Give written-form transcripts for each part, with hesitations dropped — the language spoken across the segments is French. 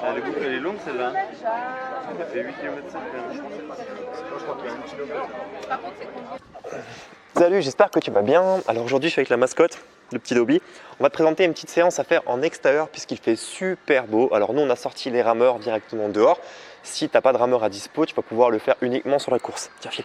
Ah, la boucle elle est longue celle-là. Elle fait 8 km 7 Salut, j'espère que tu vas bien. Alors aujourd'hui je suis avec la mascotte, le petit Dobby. On va te présenter une petite séance à faire en extérieur puisqu'il fait super beau. Alors nous on a sorti les rameurs directement dehors. Si tu n'as pas de rameur à dispo, tu vas pouvoir le faire uniquement sur la course. Tiens, file.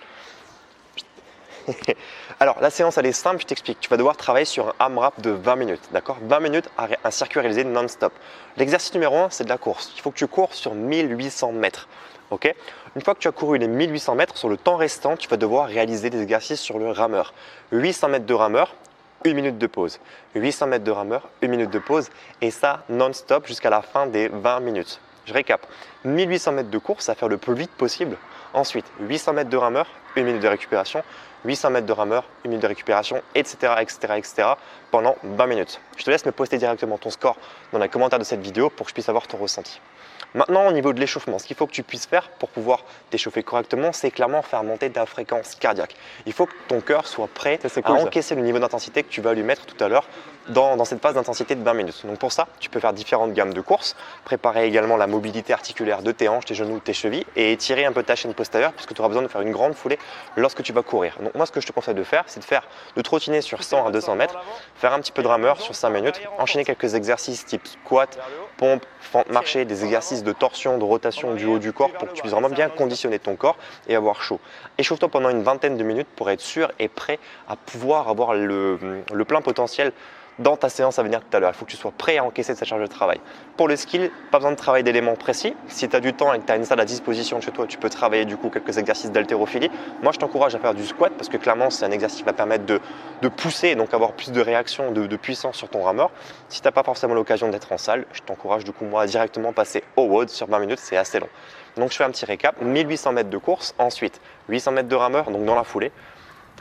Alors la séance elle est simple, je t'explique. Tu vas devoir travailler sur un AMRAP de 20 minutes, d'accord? 20 minutes, un circuit réalisé non-stop. L'exercice numéro 1, c'est de la course. Il faut que tu cours sur 1800 mètres. Okay. Une fois que tu as couru les 1800 mètres, sur le temps restant, tu vas devoir réaliser des exercices sur le rameur. 800 mètres de rameur, 1 minute de pause. 800 mètres de rameur, 1 minute de pause. Et ça non-stop jusqu'à la fin des 20 minutes. Je récap. 1800 mètres de course à faire le plus vite possible. Ensuite, 800 mètres de rameur, 1 minute de récupération. 800 mètres de rameur, 1 minute de récupération, etc., pendant 20 minutes. Je te laisse me poster directement ton score dans les commentaires de cette vidéo pour que je puisse avoir ton ressenti. Maintenant, au niveau de l'échauffement, ce qu'il faut que tu puisses faire pour pouvoir t'échauffer correctement, c'est clairement faire monter ta fréquence cardiaque. Il faut que ton cœur soit prêt à encaisser le niveau d'intensité que tu vas lui mettre tout à l'heure dans cette phase d'intensité de 20 minutes. Donc pour ça, tu peux faire différentes gammes de courses, préparer également la mobilité articulaire de tes hanches, tes genoux, tes chevilles et étirer un peu ta chaîne postérieure puisque tu auras besoin de faire une grande foulée lorsque tu vas courir. Donc moi, ce que je te conseille de faire, c'est de trottiner sur 100 à 200 mètres, faire un petit peu de rameur sur 5 minutes, enchaîner quelques exercices type squat, pompe, fente marché, des exercices de torsion, de rotation du haut du corps pour que tu puisses vraiment bien conditionner ton corps et avoir chaud. Échauffe-toi pendant une vingtaine de minutes pour être sûr et prêt à pouvoir avoir le plein potentiel dans ta séance à venir tout à l'heure. Il faut que tu sois prêt à encaisser cette charge de travail. Pour le skill, pas besoin de travailler d'éléments précis. Si tu as du temps et que tu as une salle à disposition chez toi, tu peux travailler du coup quelques exercices d'haltérophilie. Moi, je t'encourage à faire du squat parce que clairement, c'est un exercice qui va permettre de pousser et donc avoir plus de réaction, de puissance sur ton rameur. Si tu n'as pas forcément l'occasion d'être en salle, je t'encourage du coup moi à directement passer au WOD sur 20 minutes, c'est assez long. Donc je fais un petit récap, 1800 mètres de course, ensuite 800 mètres de rameur, donc dans la foulée,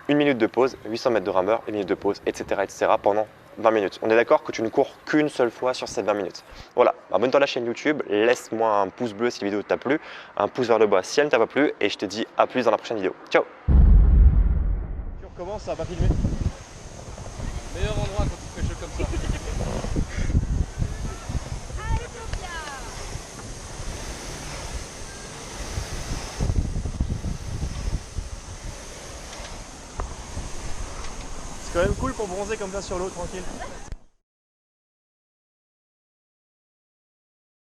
1 minute de pause, 800 mètres de rameur, 1 minute de pause, etc. pendant 20 minutes. On est d'accord que tu ne cours qu'une seule fois sur ces 20 minutes. Voilà, abonne-toi à la chaîne YouTube, laisse-moi un pouce bleu si la vidéo t'a plu, un pouce vers le bas si elle ne t'a pas plu et je te dis à plus dans la prochaine vidéo. Ciao. Tu recommences, ça va pas filmer. Meilleur endroit quand il fait chaud comme ça. C'est quand même cool pour bronzer comme ça sur l'eau tranquille.